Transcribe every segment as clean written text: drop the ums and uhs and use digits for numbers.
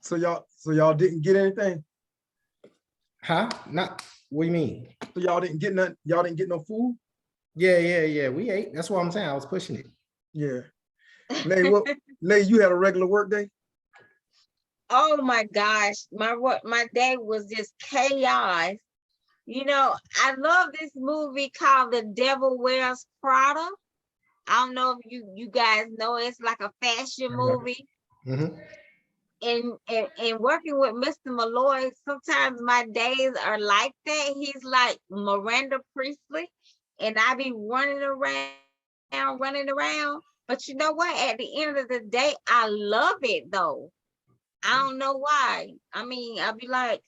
So y'all didn't get anything? Huh? Not, what do you mean? So y'all didn't get nothing, y'all didn't get no food? Yeah. We ate. That's what I'm saying. I was pushing it. Yeah. Nay, you had a regular work day? Oh my gosh, my day was just chaos. You know, I love this movie called The Devil Wears Prada. I don't know if you guys know, it's like a fashion movie. Mm-hmm. And working with Mr. Malloy, sometimes my days are like that. He's like Miranda Priestley, and I be running around. But you know what? At the end of the day, I love it though. I don't know why. I mean, I'll be like,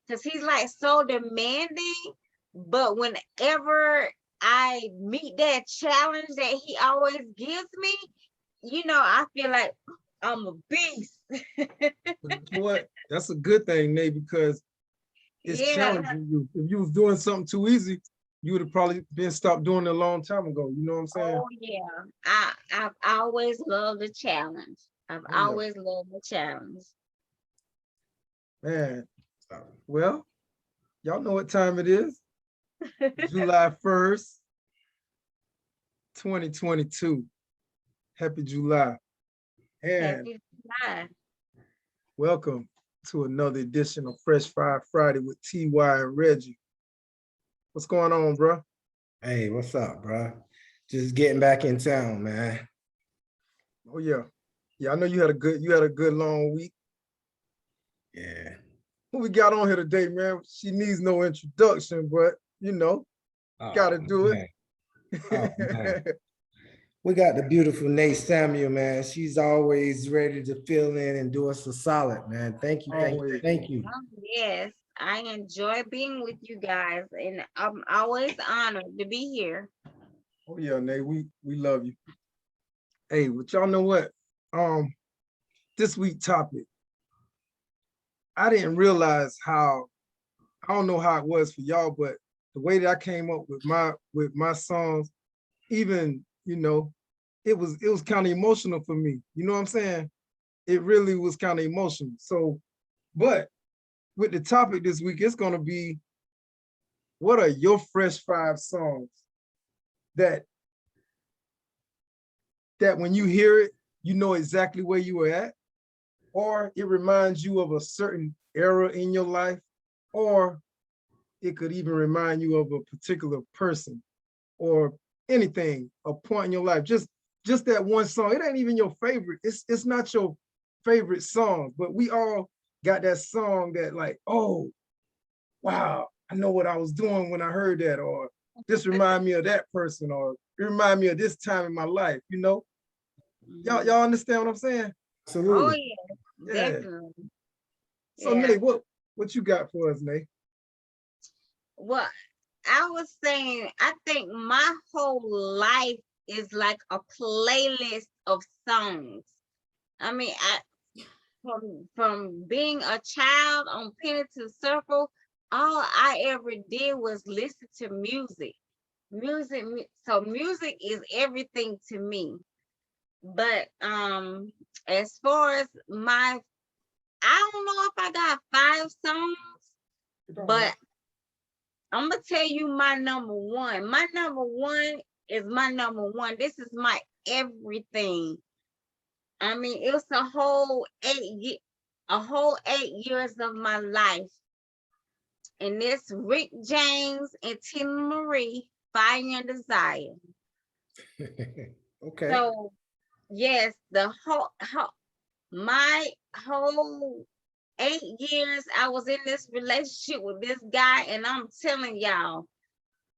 because he's like so demanding, but whenever I meet that challenge that he always gives me, you know, I feel like I'm a beast. But you know what? That's a good thing, Nay, because it's Yeah. challenging you. If you was doing something too easy, you would have probably been stopped doing it a long time ago. You know what I'm saying? Oh yeah. I've always loved the challenge. I've Oh, yeah. always loved the challenge. Man, well, y'all know what time it is. July 1st, 2022. Happy July. And Happy July. welcome to another edition of Fresh Fire Friday with TY and Reggie. What's going on, bro? Hey, what's up, bro? Just getting back in town, man. Oh yeah. Yeah, I know you had a good long week. Yeah. Who we got on here today, man? She needs no introduction, but you know, gotta do man. Man. We got the beautiful Netanyia Samuel, man. She's always ready to fill in and do us a solid, man. Thank you. Thank you. Oh, yes, I enjoy being with you guys, and I'm always honored to be here. Oh yeah, Nate, we love you. Hey, but y'all know what? This week topic, I didn't realize how, I don't know how it was for y'all, but the way that I came up with my songs, even, you know, it was kind of emotional for me. You know what I'm saying? It really was kind of emotional. So, but with the topic this week, it's gonna be, what are your fresh 5 songs that when you hear it, you know exactly where you were at, or it reminds you of a certain era in your life, or it could even remind you of a particular person or anything, a point in your life. Just that one song. It ain't even your favorite. It's not your favorite song, but we all got that song that like, oh, wow, I know what I was doing when I heard that, or this remind me of that person, or it remind me of this time in my life, you know? Y'all understand what I'm saying? Absolutely. Oh yeah, definitely. So Yeah. Nate, what you got for us, Nate? Well, I was saying, I think my whole life is like a playlist of songs. I mean, from being a child on Penitent Circle, all I ever did was listen to music. So music is everything to me. But as far as I don't know if I got 5 songs, but I'm gonna tell you my number one. My number one is my number one. This is my everything. I mean, it was a whole 8 years of my life. And this Rick James and Tina Marie, Fire and Desire. Okay. So yes, my whole 8 years I was in this relationship with this guy, and I'm telling y'all,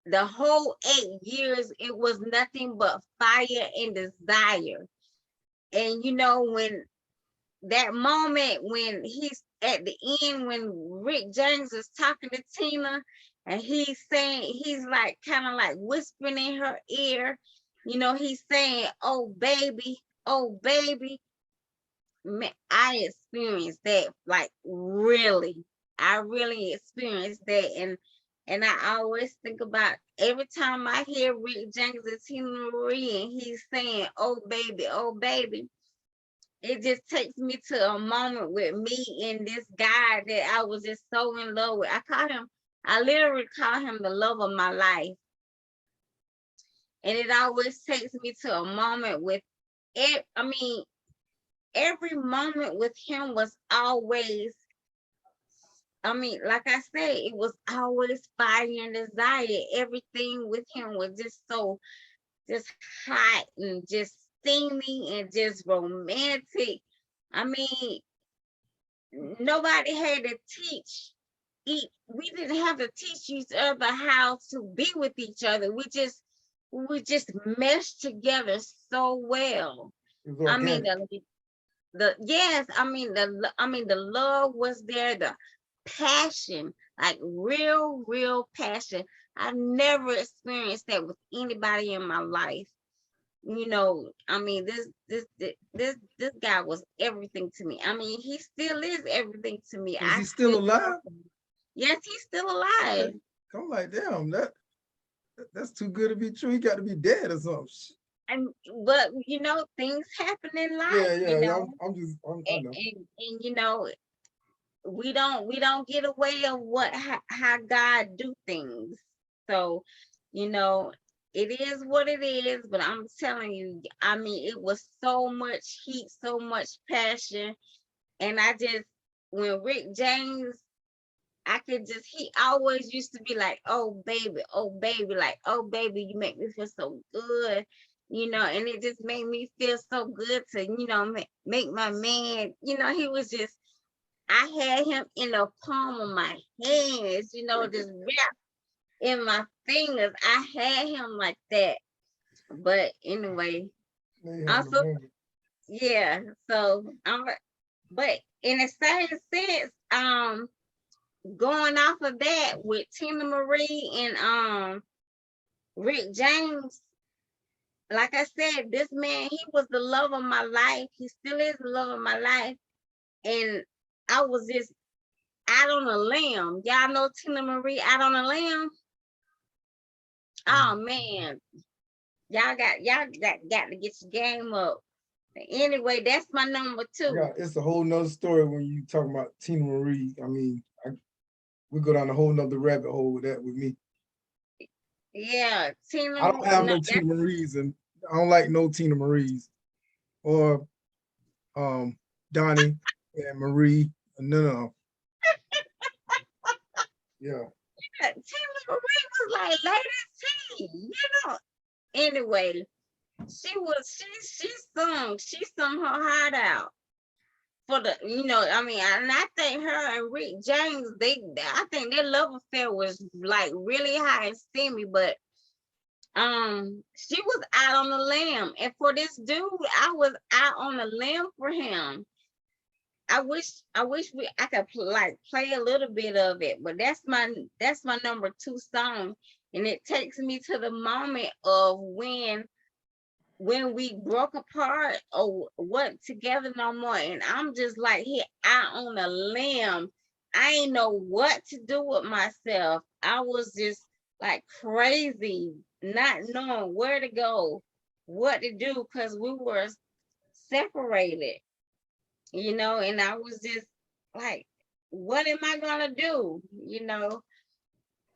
the whole 8 years it was nothing but fire and desire. And you know, when that moment when he's at the end, when Rick James is talking to Tina and he's saying, he's like kind of like whispering in her ear, you know, he's saying, oh baby, man, I experienced that, like really, I really experienced that. And I always think about every time I hear Rick James and Tina Marie and he's saying, oh baby, it just takes me to a moment with me and this guy that I was just so in love with. I literally call him the love of my life. And it always takes me to a moment with it. I mean, every moment with him was always, I mean, like I said, it was always fire and desire. Everything with him was just hot and just steamy and just romantic. I mean, nobody had to we didn't have to teach each other how to be with each other. We just meshed together so well. It was I mean, organic. the yes, I mean the love was there, the passion, like real passion. I've never experienced that with anybody in my life. I mean, this guy was everything to me. I mean, he still is everything to me. Is I he still still love alive? him. Yes, he's still Okay. alive. I'm like, damn, that's too good to be true. He got to be dead or something. But things happen in life, Yeah. I know. and we don't get away of how God do things. So, you know, it is what it is, but I'm telling you, I mean, it was so much heat, so much passion. And when Rick James, he always used to be like, oh baby, like, oh baby, you make me feel so good, and it just made me feel so good to, make my man, he was just, I had him in the palm of my hands, just wrapped in my fingers. I had him like that. But anyway, They having a also, moment. yeah. So but in the same sense, going off of that with Tina Marie and Rick James, like I said, this man, he was the love of my life. He still is the love of my life. And I was just out on a limb. Y'all know Tina Marie Out on a Limb? Oh man. Y'all got to get your game up. Anyway, that's my number two. It's a whole nother story when you talk about Tina Marie. I mean, we go down a whole nother rabbit hole with that with me. Yeah, I don't have no Tina that's Marie's, and I don't like no Tina Marie's or Donnie and Marie. No. Yeah. Tina Marie was like lady T, Anyway, she sung her heart out for the, I mean, and I think her and Rick James, I think their love affair was like really high and steamy, but she was out on the limb, and for this dude, I was out on the limb for him. I could play a little bit of it, but that's my number two song, and it takes me to the moment of when we broke apart or wasn't together no more, and I'm just like here out on a limb. I ain't know what to do with myself. I was just like crazy, not knowing where to go, what to do, because we were separated, and I was just like, what am I gonna do?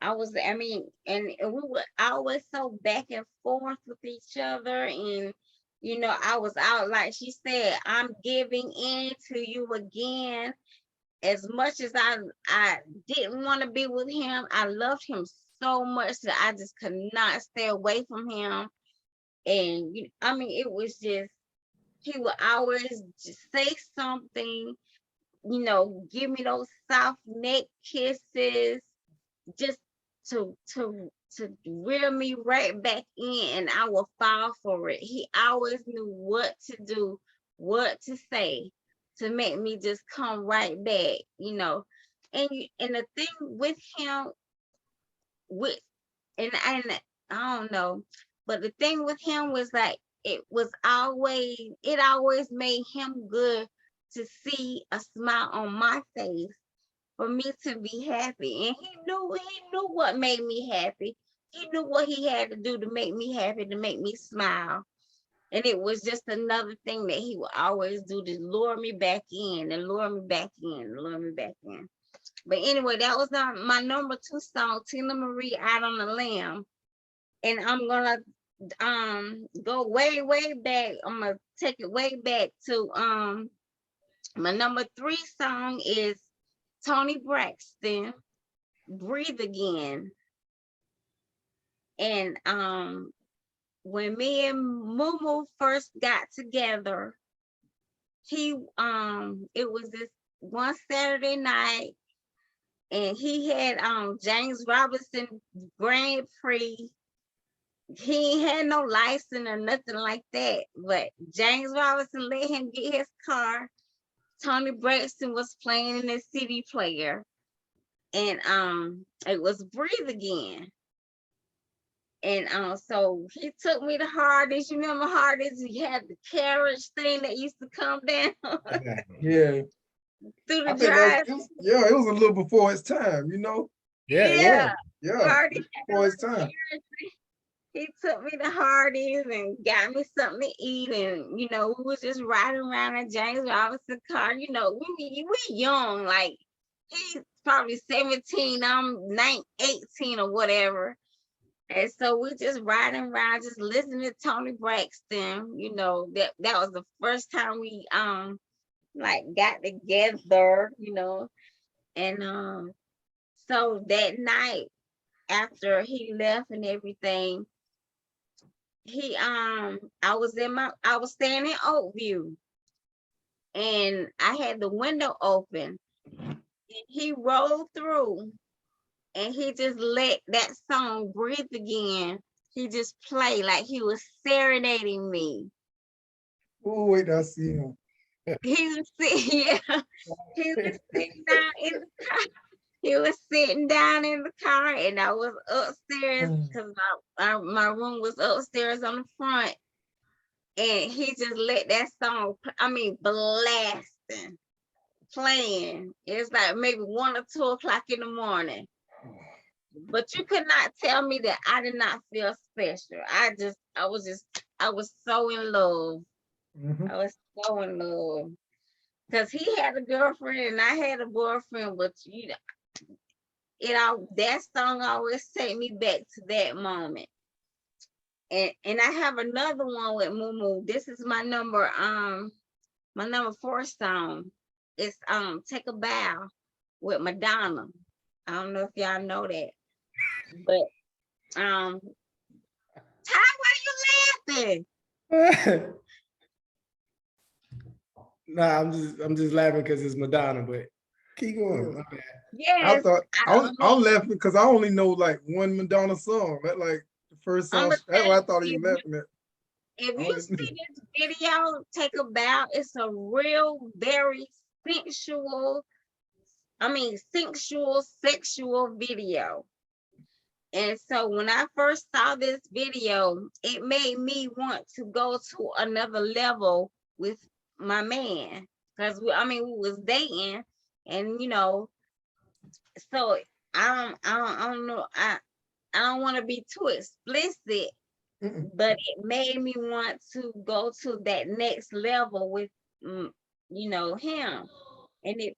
I mean, and we were always so back and forth with each other. And, I was out, like she said, I'm giving in to you again. As much as I didn't want to be with him, I loved him so much that I just could not stay away from him. And, I mean, it was just, he would always just say something, give me those soft neck kisses, just to reel me right back in, and I will fall for it. He always knew what to do, what to say to make me just come right back, And the thing with him, with and I don't know, but the thing with him was like it always made him good to see a smile on my face, for me to be happy. And he knew what made me happy. He knew what he had to do to make me happy, to make me smile. And it was just another thing that he would always do to lure me back in and lure me back in, and lure me back in. But anyway, that was my number 2 song, Tina Marie, Out on the Limb. And I'm gonna go way, way back. I'm gonna take it way back to my number 3 song is Tony Braxton, Breathe Again. And when me and Mumu first got together, it was this one Saturday night, and he had James Robinson Grand Prix. He ain't had no license or nothing like that, but James Robinson let him get his car. Tony Braxton was playing in the CD player, and it was Breathe Again. And so he took me to Hardee's. You remember Hardee's? He had the carriage thing that used to come down Yeah. through I the think drive. it was a little before its time, you know? Yeah, Yeah, Hardee's had before a its time. carriage. He took me to Hardee's and got me something to eat, and we was just riding around in James Robinson car. We young, like he's probably 17, I'm 18 or whatever. And so we just riding around, just listening to Tony Braxton. That was the first time we like got together, and so that night after he left and everything, I was staying in Oakview, and I had the window open, and he rolled through, and he just let that song Breathe Again. He just played like he was serenading me. Oh, wait, I see him. He was sitting, yeah, he was sitting down in the car. He was sitting down in the car, and I was upstairs because my room was upstairs on the front. And he just let that song, blasting, playing. It's like maybe 1 or 2 o'clock in the morning. But you could not tell me that I did not feel special. I was so in love. Mhm. I was so in love. Because he had a girlfriend and I had a boyfriend, but that song always take me back to that moment. And I have another one with Mumu. This is my number 4 song. It's Take a Bow with Madonna. I don't know if y'all know that. But Ty, why you laughing? Nah, I'm just laughing because it's Madonna, but keep going. My bad. Yes. I'm laughing because I only know like one Madonna song. That like the first song. That's why I thought he was laughing at. If you see this video, Take a Bow, it's a real, very sensual, sexual video. And so when I first saw this video, it made me want to go to another level with my man. Because we was dating, and so I don't know. I don't want to be too explicit, but it made me want to go to that next level with him. And it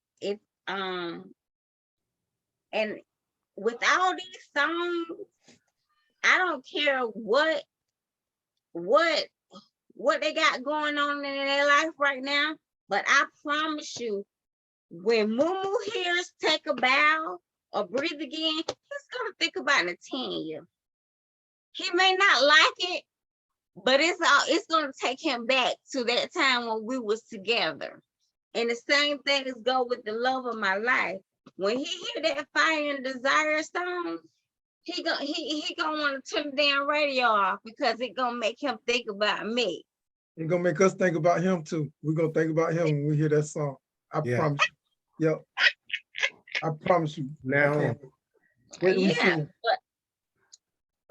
and with all these songs, I don't care what they got going on in their life right now, but I promise you, when Mumu hears Take a Bow or Breathe Again, he's gonna think about Netanyia. He may not like it, but it's gonna take him back to that time when we was together. And the same thing is go with The Love of My Life. When he hear that Fire and Desire song, he gonna want to turn the damn radio off because it gonna make him think about me. It's gonna make us think about him too. We're gonna think about him when we hear that song. I promise you. Yep. I promise you. Now, wait till we Yeah, sing. but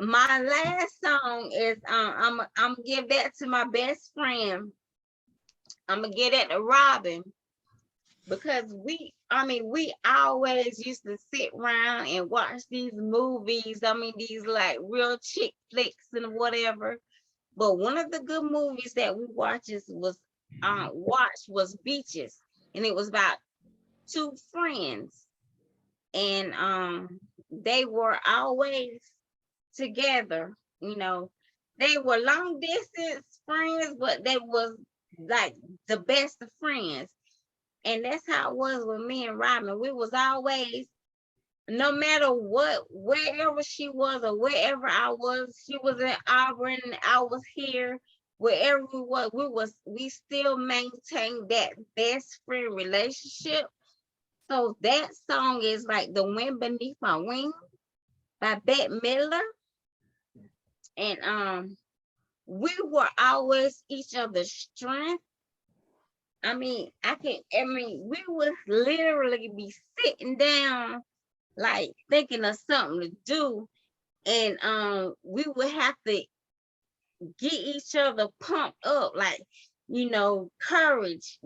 my last song is I'm gonna give that to my best friend. I'm gonna give that to Robin, because we always used to sit around and watch these movies. These like real chick flicks and whatever. But one of the good movies that we watched was Beaches, and it was about two friends, and they were always together. You know, they were long distance friends, but they was like the best of friends. And that's how it was with me and Robin. We was always, no matter what, wherever she was or wherever I was, she was in Auburn, I was here, wherever we still maintained that best friend relationship. So that song is like The Wind Beneath My Wings by Bette Midler. And we were always each other's strength. We would literally be sitting down, like thinking of something to do, and we would have to get each other pumped up, like, courage.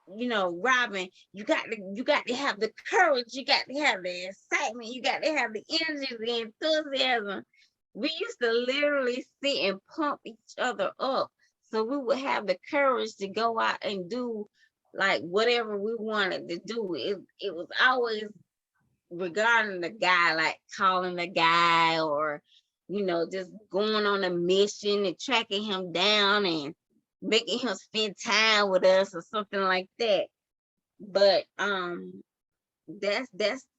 Robin, you got to have the courage, you got to have the excitement, you got to have the energy, the enthusiasm. We used to literally sit and pump each other up, so we would have the courage to go out and do like whatever we wanted to do. It was always regarding the guy, like calling the guy, or just going on a mission and tracking him down and making him spend time with us or something like that. But that's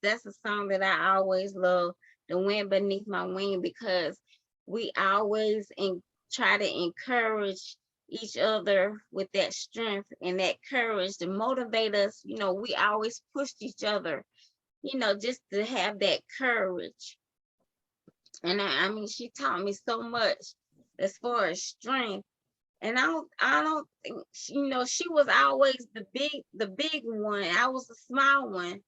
a song that I always love, The Wind Beneath My Wing, because we always try to encourage each other with that strength and that courage to motivate us. We always pushed each other, just to have that courage. And she taught me so much as far as strength. And I don't think she was always the big one. I was the small one.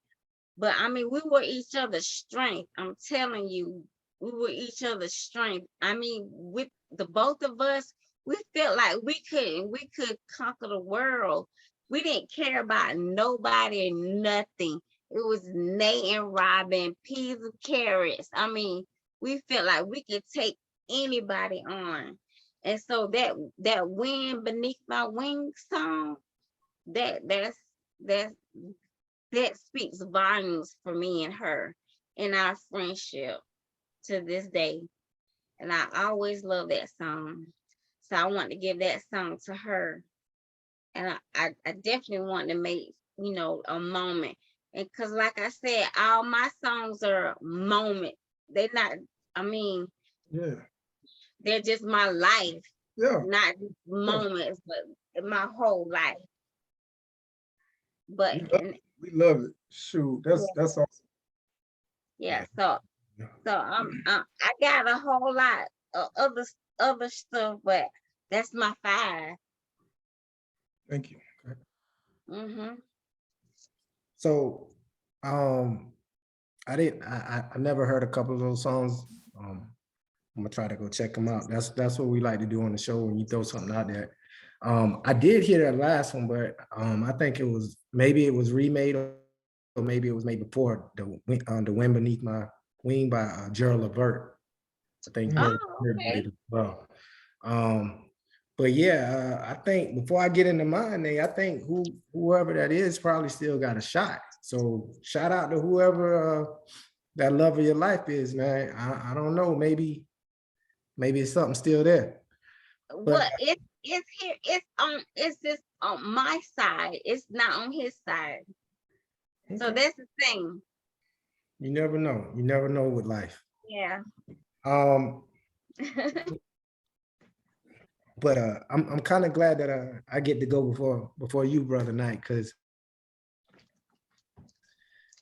But we were each other's strength. I'm telling you, we were each other's strength. With the both of us, we felt like we could conquer the world. We didn't care about nobody or nothing. It was Nate and Robin, peas and carrots. We felt like we could take anybody on. And so that Wind Beneath My Wings song, that's that speaks volumes for me and her in our friendship to this day. And I always love that song. So I want to give that song to her. And I definitely want to make, a moment. And because like I said, all my songs are moment. They're not, I mean, Yeah. they're just my life, Yeah. not just Yeah. moments, but my whole life. But We love it. Shoot, yeah, that's awesome. yeah. So I got a whole lot of other stuff, but that's my five. Thank you. Mm-hmm. So, I never heard a couple of those songs. I'm gonna try to go check them out. That's what we like to do on the show when you throw something out there. I did hear that last one, but I think maybe it was remade, or maybe it was made before the Wind Beneath My Wing by Gerald Levert. I think you know Oh, everybody okay. as well. But yeah, I think before I get into mine, I think whoever that is probably still got a shot. So shout out to whoever that love of your life is, man. I don't know, maybe it's something still there. But Well, it's here. It's just on my side. It's not on his side. So okay, that's the thing. you never know. You never know with life. Yeah. Um, but I'm kind of glad that I get to go before you, brother Knight, because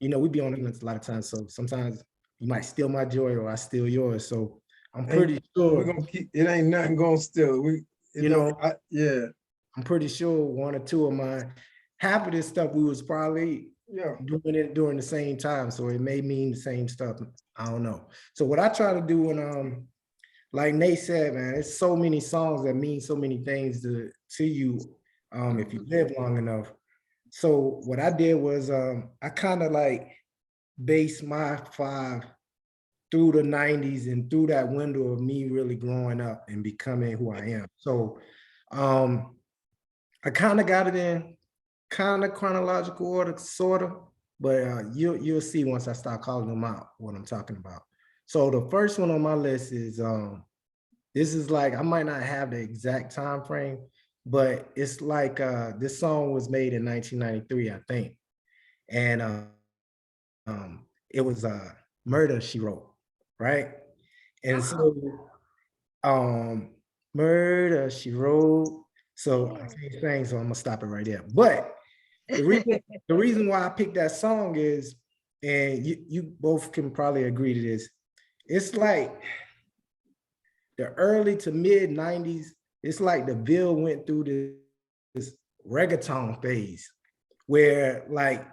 we be on events a lot of times. So sometimes you might steal my joy or I steal yours. So I'm pretty We're sure, gonna keep it. Ain't nothing gonna still. Yeah. I'm pretty sure one or two of mine, half of this stuff we was probably Yeah. doing it during the same time. So it may mean the same stuff. I don't know. So what I try to do, and like Nate said, man, it's so many songs that mean so many things to you if you live long enough. So what I did was I kind of like base my five through the 90s and through that window of me really growing up and becoming who I am. So I kind of got it in kind of chronological order, sort of, but you'll see once I start calling them out what I'm talking about. So the first one on my list is this is like, I might not have the exact time frame, but it's like this song was made in 1993, I think, and it was Murder, She Wrote, right? And so Murder, She Wrote. So I can't sing, so I'm gonna stop it right there. But the reason why I picked that song is, and you both can probably agree to this, it's like the early to mid 90s, it's like the Ville went through this reggaeton phase where like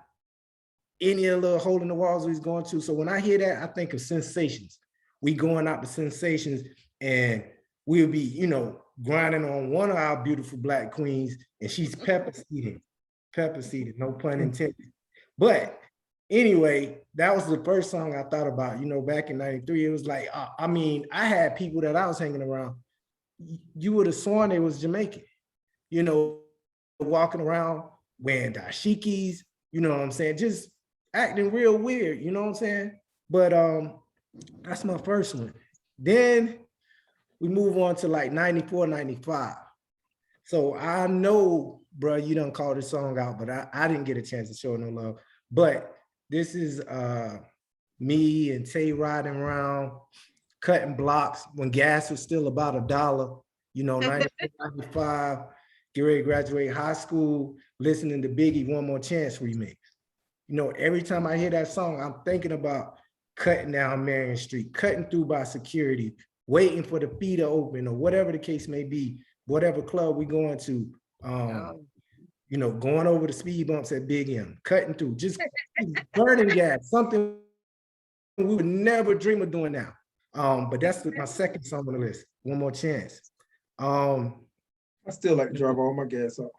any of the little hole in the walls he's going to. So when I hear that, I think of Sensations. We going out to Sensations and we'll be, you know, grinding on one of our beautiful black queens and she's pepper seeded, no pun intended. But anyway, that was the first song I thought about, you know, back in 93. It was like, I mean, I had people that I was hanging around. You would have sworn they was Jamaican, you know, walking around wearing dashikis, you know what I'm saying? Just acting real weird, you know what I'm saying? But that's my first one. Then we move on to like 94, 95. So I know, bro, you done called this song out, but I didn't get a chance to show no love. But this is me and Tay riding around, cutting blocks when gas was still about $1, you know, 94, 95, get ready to graduate high school, listening to Biggie One More Chance remix. You know, every time I hear that song, I'm thinking about cutting down Marion Street, cutting through by security, waiting for the fee to open or whatever the case may be, whatever club we going to, you know, going over the speed bumps at Big M, cutting through, just burning gas, something we would never dream of doing now. But that's my second song on the list, One More Chance. I still like to drive all my gas up.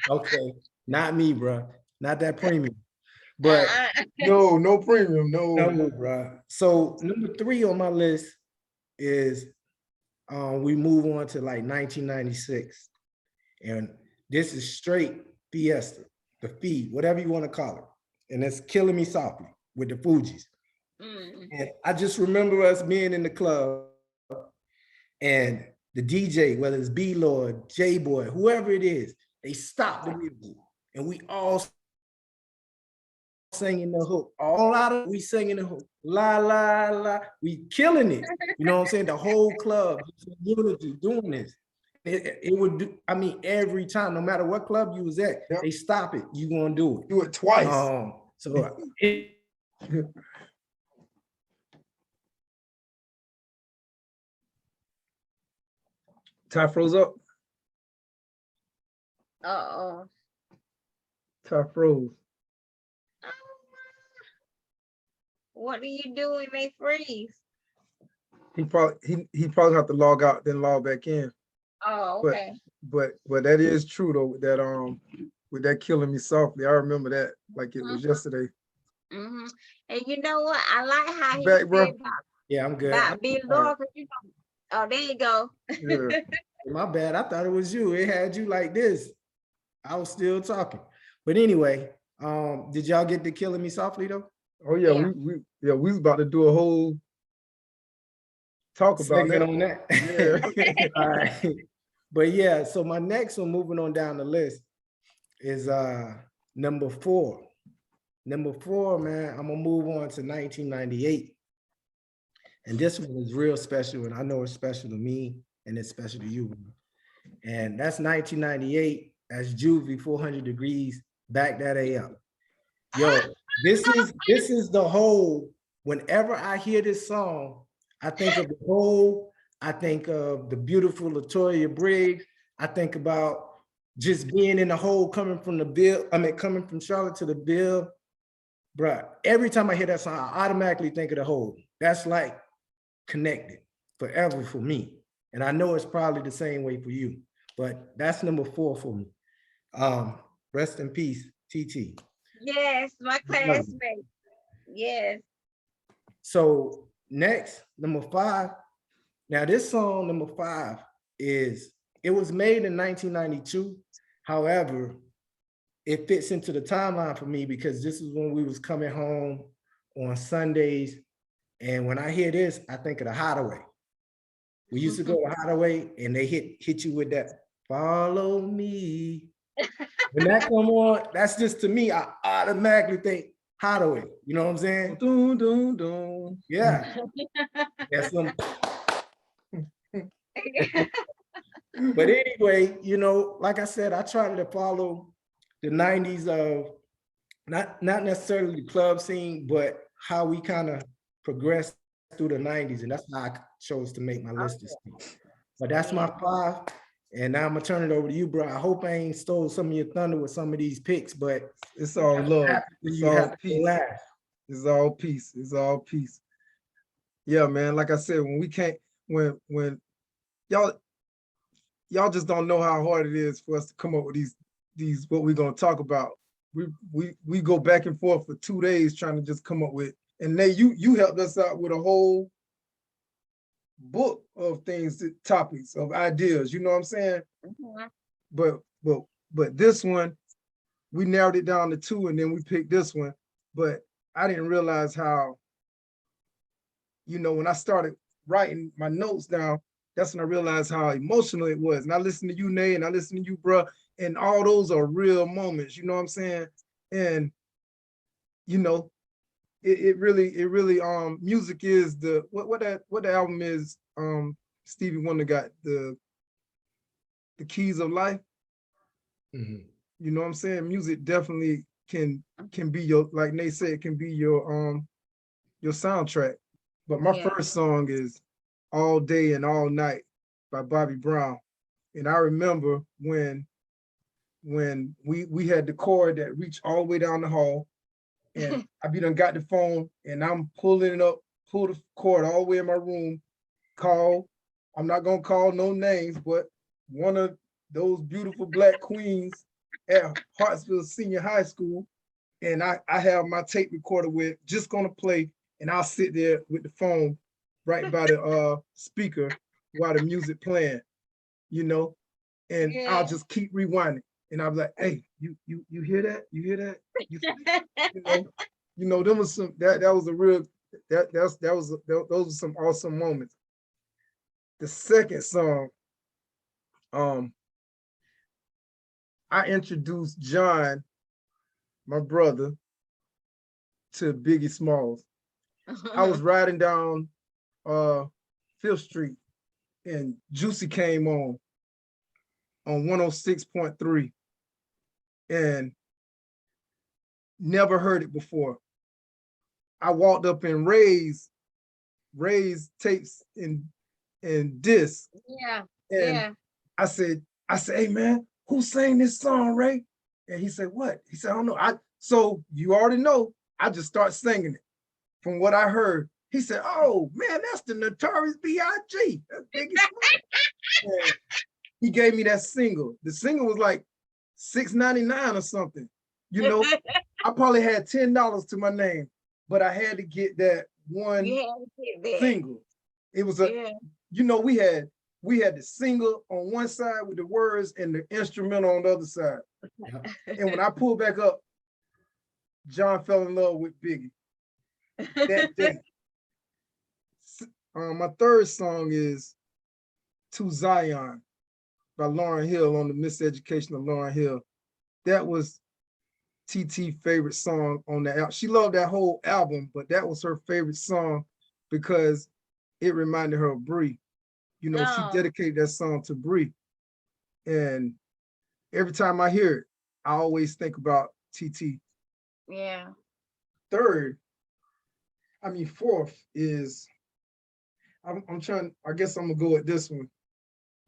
Okay, not me, bro, not that premium. But no premium, no, bro. So number 3 on my list is we move on to like 1996, and this is straight Fiesta, the Fee, whatever you want to call it, and it's Killing Me Softly with the Fugees. And I just remember us being in the club and the DJ, whether it's B-Lord, J-Boy, whoever it is, they stop the music and we all singing the hook. All out of we singing the hook. La, la, la. We killing it. You know what I'm saying? The whole club, unity, doing this. It would do, I mean, every time, no matter what club you was at, they stop it. You gonna do it. Do it twice. So Ty froze up. Uh-oh. Ty froze. What do you do when they freeze? He probably have to log out, then log back in. Oh, okay. But that is true though, that with that Killing Me Softly, I remember that like it was yesterday. And you know what? I like how he Back, said bro? Yeah, I'm good. about being Lord, you know. Oh, there you go. Yeah. My bad. I thought it was you. It had you like this. I was still talking. But anyway, did y'all get to Killing Me Softly though? Oh yeah, we was about to do a whole talk about that. On that. Yeah. All right. But yeah, so my next one, moving on down the list, is number 4. Number 4, man, I'm gonna move on to 1998. And this one is real special, and I know it's special to me, and it's special to you. And that's 1998. That's Juvie, 400 Degrees, Back That A Up. Yo, this is the whole. Whenever I hear this song, I think of the whole. I think of the beautiful Latoya Briggs. I think about just being in the hole, coming from the Ville. I mean, coming from Charlotte to the Ville. Bruh, every time I hear that song, I automatically think of the hole. That's like connected forever for me. And I know it's probably the same way for you, but that's number 4 for me. Rest in peace, TT. Yes, my classmate. Yes. So next, number 5. Now this song, number 5, it was made in 1992. However, it fits into the timeline for me because this is when we was coming home on Sundays. And when I hear this, I think of the Hideaway. We used to go to Hideaway and they hit you with that, follow me. When that come on, that's just, to me, I automatically think Hideaway. You know what I'm saying? Dun, dun, dun. Yeah. That's some. But anyway, you know, like I said, I try to follow the 90s of not necessarily the club scene, but how we kind of progressed through the 90s. And that's how I chose to make my list this week. But that's my 5. And now I'm gonna turn it over to you, bro. I hope I ain't stole some of your thunder with some of these picks, but It's all love. It's you all have to peace. laugh. It's all peace. It's all peace. Yeah, man. Like I said, when we can't, when y'all just don't know how hard it is for us to come up with these what we're gonna talk about. We go back and forth for 2 days trying to just come up with. And Nate, you helped us out with a whole book of things, topics, of ideas. You know what I'm saying? But this one, we narrowed it down to 2, and then we picked this one. But I didn't realize how, you know, when I started writing my notes down, that's when I realized how emotional it was. And I listened to you, Nate, and I listened to you, bro, and all those are real moments. You know what I'm saying? And you know, it really music is the what the album is. Stevie Wonder got the keys of life. You know what I'm saying? Music definitely can be your, like Nate said, it can be your soundtrack. But my first song is All Day and All Night by Bobby Brown. And I remember when we had the cord that reached all the way down the hall, and I done got the phone and I'm pulling it up, pull the cord all the way in my room, call, I'm not gonna call no names, but one of those beautiful black queens at Hartsville Senior High School, and I have my tape recorder with, just gonna play, and I'll sit there with the phone right by the speaker while the music playing, you know, and I'll just keep rewinding. And I'm like, hey, you hear that? You hear that? You know, them was some, that was a real, those were some awesome moments. The second song, I introduced John, my brother, to Biggie Smalls. I was riding down 5th Street and Juicy came on 106.3 and never heard it before. I walked up in Ray's tapes and disc. And I said, hey man, who sang this song, Ray? And he said, what? He said, I don't know. So you already know, I just start singing it from what I heard. He said, oh man, that's the Notorious B.I.G. That's Biggie Smalls. He gave me that single. The single was like $6.99 or something. You know, I probably had $10 to my name, but I had to get that one single. It was you know, we had the single on one side with the words and the instrumental on the other side. And when I pulled back up, John fell in love with Biggie that day. My third song is To Zion by Lauryn Hill on the Miseducation of Lauryn Hill. That was TT's favorite song on the album. She loved that whole album, but that was her favorite song because it reminded her of Bree. You know, she dedicated that song to Bree. And every time I hear it, I always think about TT. Yeah. Fourth is, I'm trying, I guess I'm gonna go with this one.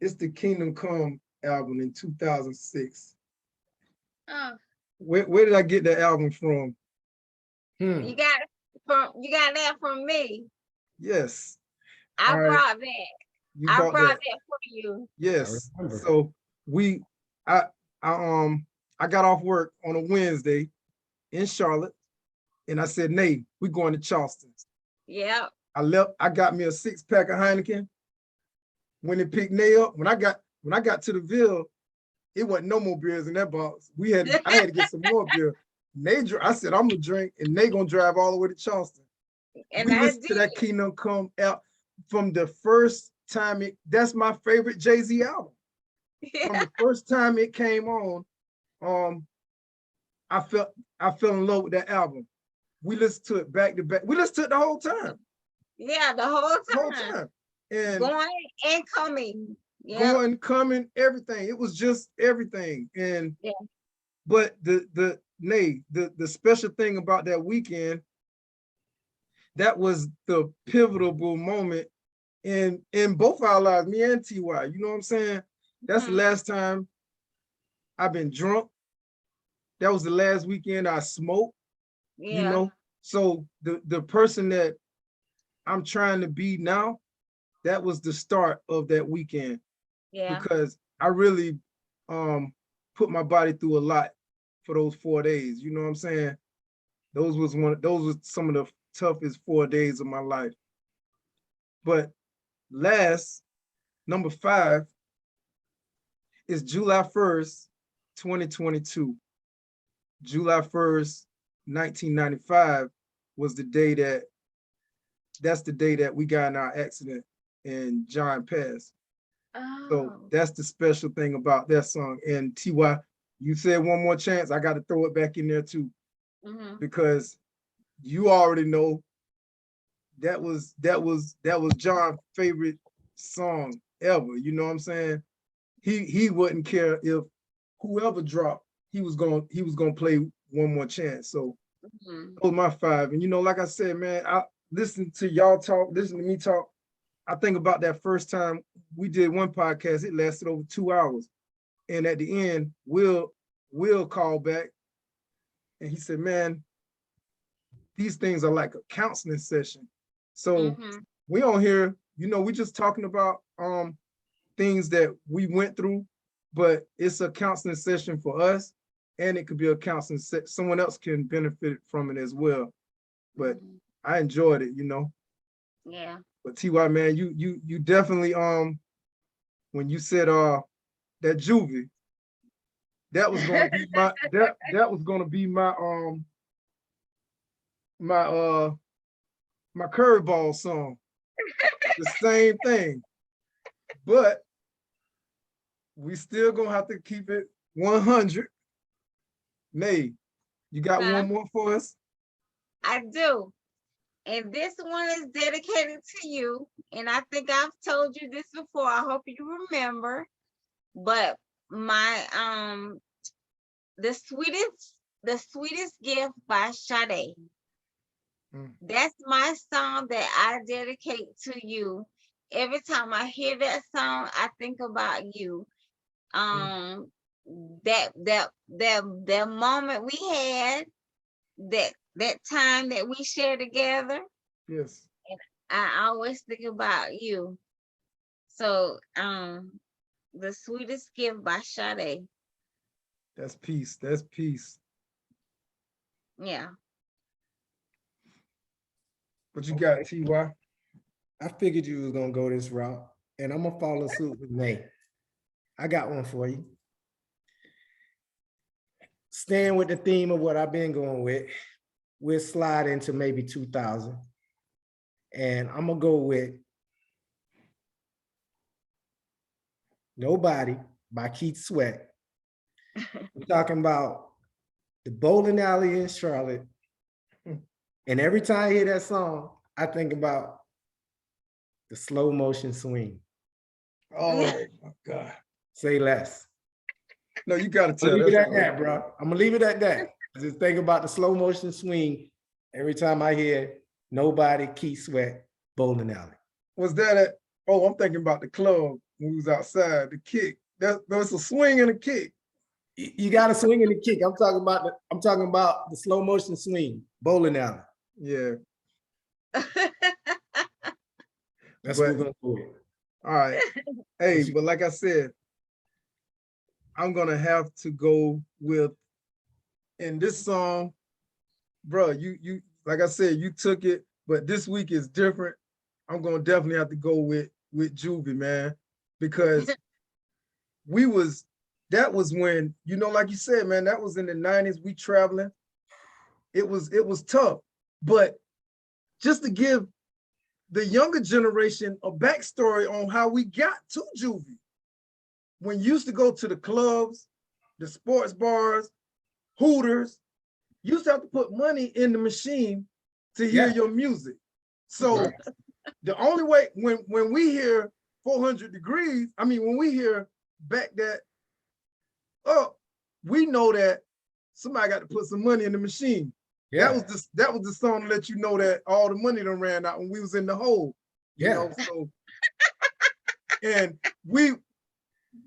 It's the Kingdom Come album in 2006. Oh. Where did I get that album from? You got that from me. Yes. I brought that. I brought that for you. Yes. So I got off work on a Wednesday in Charlotte, and I said, Nate, we're going to Charleston. Yeah. I got me a 6-pack of Heineken. When it picked Nay up, when I got to the Ville, it wasn't no more beers in that box. I had to get some more beer. I said, I'm gonna drink, and they gonna drive all the way to Charleston. And We I listened to did. that Kingdom Come out from the first time that's my favorite Jay-Z album. From Yeah. the first time it came on, I fell in love with that album. We listened to it back to back. We listened to it the whole time. Yeah, the whole The whole time. time. And Going and coming. Yeah. going, coming, everything. It was just everything. And Yeah. but the special thing about that weekend, that was the pivotal moment in both our lives, me and TY. You know what I'm saying? That's the last time I've been drunk. That was the last weekend I smoked, you Yeah. know. So the person that I'm trying to be now, that was the start of that weekend. Yeah. Because I really put my body through a lot for those 4 days. You know what I'm saying? Those was some of the toughest 4 days of my life. But last, number 5, is July 1st, 2022. July 1st, 1995 was that's the day that we got in our accident in John Pass. So Oh. that's the special thing about that song. And TY, you said One More Chance. I got to throw it back in there too, because you already know that was John's favorite song ever. You know what I'm saying? He wouldn't care if whoever dropped, he was gonna play One More Chance. So those my 5. And like I said, man, I listen to y'all talk, listen to me talk. I think about that first time we did one podcast, it lasted over 2 hours. And at the end, Will called back and he said, man, these things are like a counseling session. So we on here, we just talking about things that we went through, but it's a counseling session for us, and it could be a counseling someone else can benefit from it as well. But I enjoyed it, Yeah. But TY, man, you definitely when you said that Juvie, that was gonna be my that was gonna be my my my curveball song. The same thing. But we still gonna have to keep it 100. Nay, you got one more for us? I do. And this one is dedicated to you. And I think I've told you this before. I hope you remember. But my the sweetest gift by Sade. That's my song that I dedicate to you. Every time I hear that song, I think about you. That moment we had, that time that we shared together. Yes. And I always think about you. So the sweetest gift by Sade. That's peace. That's peace. Yeah. What you got, TY? I figured you was gonna go this route, and I'm gonna follow suit with Nate. I got one for you. Staying with the theme of what I've been going with, we'll slide into maybe 2000. And I'm gonna go with Nobody by Keith Sweat. We're talking about the bowling alley in Charlotte. And every time I hear that song, I think about the slow motion swing. Oh my God. Say less. No, you gotta tell. Leave it at that, bro. I'm gonna leave it at that. Just think about the slow motion swing every time I hear Nobody, Keith Sweat, bowling alley. Was that at? Oh, I'm thinking about the club when we was outside. The kick. There was a swing and a kick. You got to swing and the kick. I'm talking about the slow motion swing, bowling alley. Yeah. That's what we're gonna do. All right. Hey, but like I said, I'm gonna have to go with in this song, bro. You like I said, you took it but this week is different. I'm gonna definitely have to go with Juvie, man, because we was that was when, you know, like you said, man, that was in the 90s. We traveling. It was tough. But just to give the younger generation a backstory on how we got to Juvie. When you used to go to the clubs, the sports bars, Hooters, you used to have to put money in the machine to hear Yeah. your music. So the only way when we hear 400 degrees, I mean, when we hear back that up, we know that somebody got to put some money in the machine. Yeah. That was the song to let you know that all the money done ran out when we was in the hole. You Yeah. know, so and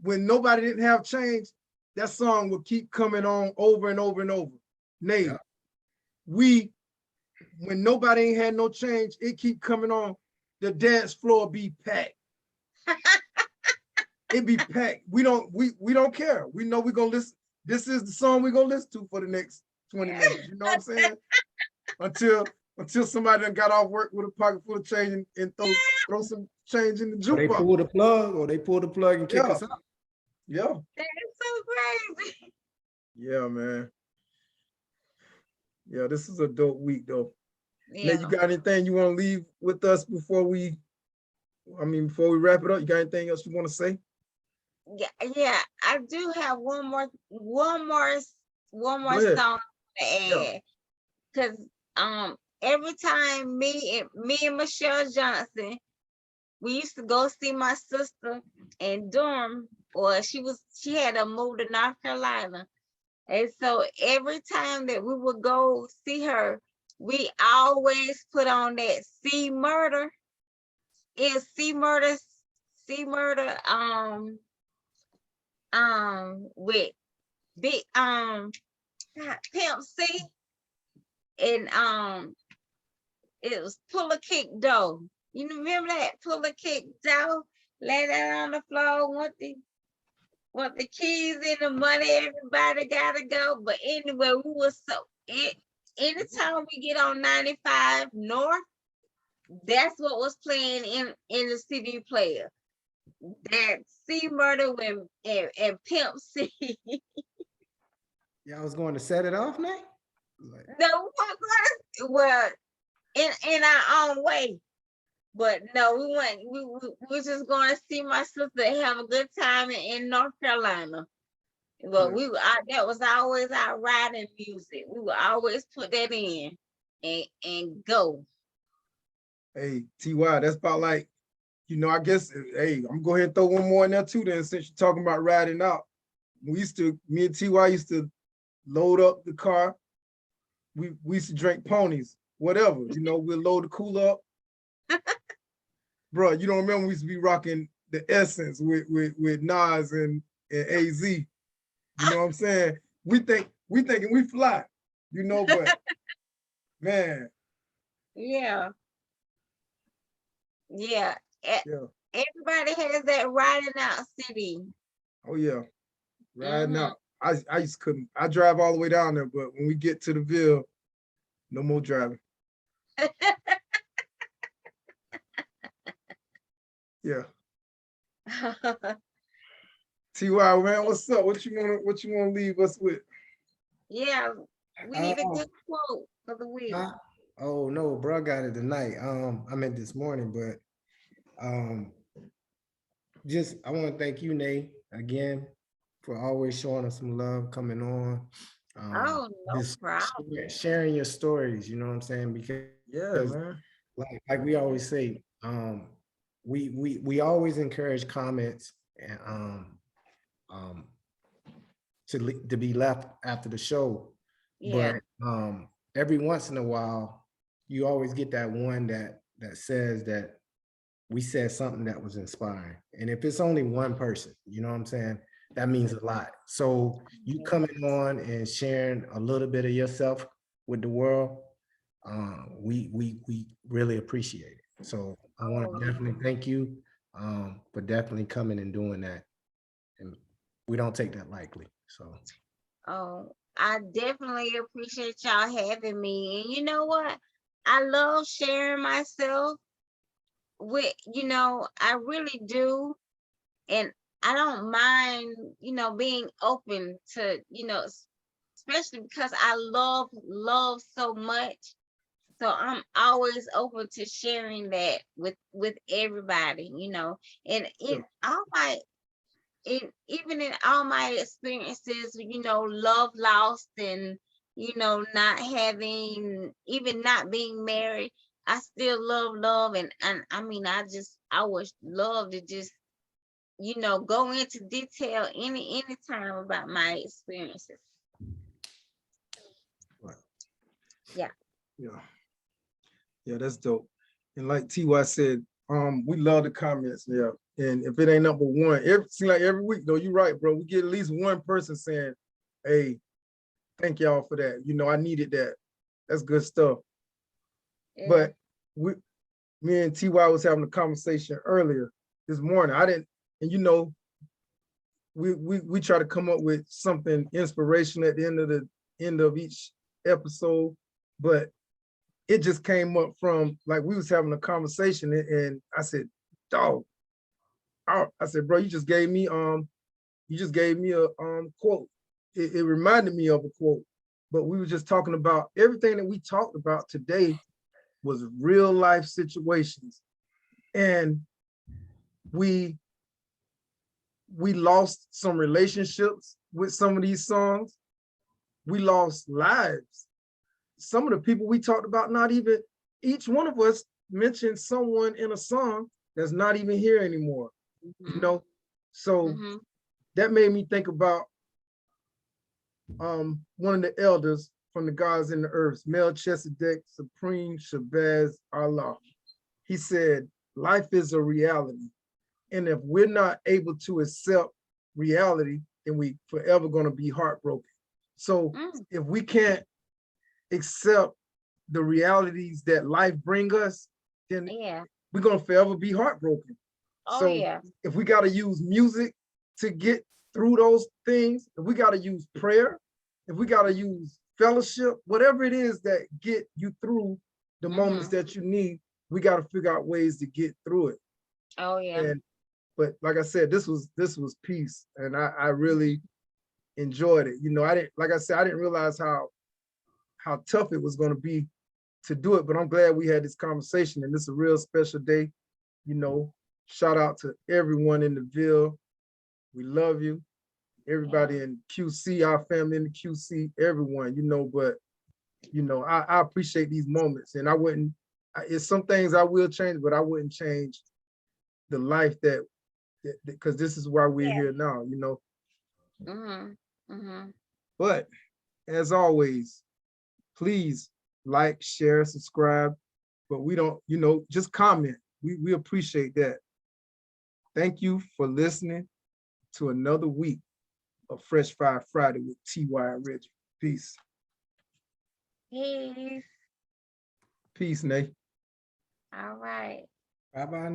when nobody didn't have change, that song would keep coming on over and over and over. Nay, Yeah. when nobody ain't had no change, it keep coming on. The dance floor be packed. It be packed. We don't care. We know we're gonna listen. This is the song we're gonna listen to for the next 20 minutes. You know what I'm saying? Until somebody done got off work with a pocket full of change and throw some change in the Or they jukebox. pull the plug, and kick Yeah. us out. Yeah. That is so crazy. Yeah, man. Yeah, this is a dope week though. Now, Yeah. you got anything you want to leave with us before we wrap it up? You got anything else you want to say? Yeah, I do have one more Go ahead. song to Yeah. add. Cause every time me and Michelle Johnson, we used to go see my sister in Durham, or she had to move to North Carolina. And so every time that we would go see her, we always put on that C Murder. Is C Murder, with big Pimp C, and it was Pull a Kick Dough. You remember that? Pull a Kick Dough, lay that on the floor, want the keys and the money, everybody gotta go. But anyway, we was anytime we get on 95 North, that's what was playing in the CD player. That C Murder and Pimp C. Yeah, I was going to set it off, man. Like, No, well, in our own way. But no, we was just going to see my sister and have a good time in North Carolina. But that was always our riding music. We would always put that in and go. Hey, TY, that's about like, I guess, hey, I'm going to go ahead and throw one more in there too then, since you're talking about riding out. Me and TY used to load up the car. We used to drink ponies, whatever, we'll load the cooler up. Bro, you don't remember we used to be rocking the Essence with Nas and AZ. You know what I'm saying? We thinking we fly, but man. Yeah. Yeah. Yeah. Everybody has that riding out city. Oh yeah. Riding out. I just couldn't. I drive all the way down there, but when we get to the Ville, no more driving. Yeah. TY, man, what's up? What you wanna leave us with? Yeah, we need a good quote for the week. Oh no, bro, I got it tonight. I meant this morning, but just I want to thank you, Nate, again for always showing us some love, coming on. Oh, no Just problem. sharing your stories, you know what I'm saying? Yeah, man. Like we always say, we always encourage comments and to be left after the show. Yeah. But every once in a while, you always get that one that says that we said something that was inspiring. And if it's only one person, you know what I'm saying, that means a lot. So you coming on and sharing a little bit of yourself with the world, we really appreciate it. So I want to definitely thank you for definitely coming and doing that. And we don't take that lightly. So Oh, I definitely appreciate y'all having me. And you know what? I love sharing myself with, I really do. And I don't mind, being open to, especially because I love so much. So I'm always open to sharing that with everybody, and Yeah. even in all my experiences, love lost and not having, even not being married, I still love, and I mean, I would love to just go into detail any time about my experiences. Right. Yeah. Yeah. Yeah, that's dope. And like TY said, we love the comments. Yeah. And if it ain't number one, seem like every week though, you're right, bro. We get at least one person saying, hey, thank y'all for that. I needed that. That's good stuff. Yeah. But me and TY was having a conversation earlier this morning. I didn't, and we try to come up with something inspirational at the end of each episode, but it just came up from like we was having a conversation and I said, dog, I said, bro, you just gave me a quote. It reminded me of a quote, but we were just talking about everything that we talked about today was real life situations. And we lost some relationships with some of these songs. We lost lives. Some of the people we talked about, not even each one of us mentioned someone in a song that's not even here anymore. So that made me think about one of the elders from the gods in the earth, Melchizedek Supreme Shabazz Allah. He said, life is a reality. And if we're not able to accept reality, then we forever going to be heartbroken. So if we can't accept the realities that life bring us, then we're going to forever be heartbroken. If we got to use music to get through those things, if we got to use prayer, if we got to use fellowship, whatever it is that get you through the moments that you need, we got to figure out ways to get through it. But like I said, this was peace, and I really enjoyed it. I didn't realize how tough it was going to be to do it, but I'm glad we had this conversation, and this is a real special day. Shout out to everyone in the Ville. We love you. Everybody in QC, our family in the QC, everyone, but I appreciate these moments, and it's some things I will change, but I wouldn't change the life that because this is why we're here now, But as always, please like, share, subscribe, but we don't, just comment. We appreciate that. Thank you for listening to another week of Fresh Fire Friday with TY and Reggie. Peace. Peace. Peace, Nate. All right. Bye-bye.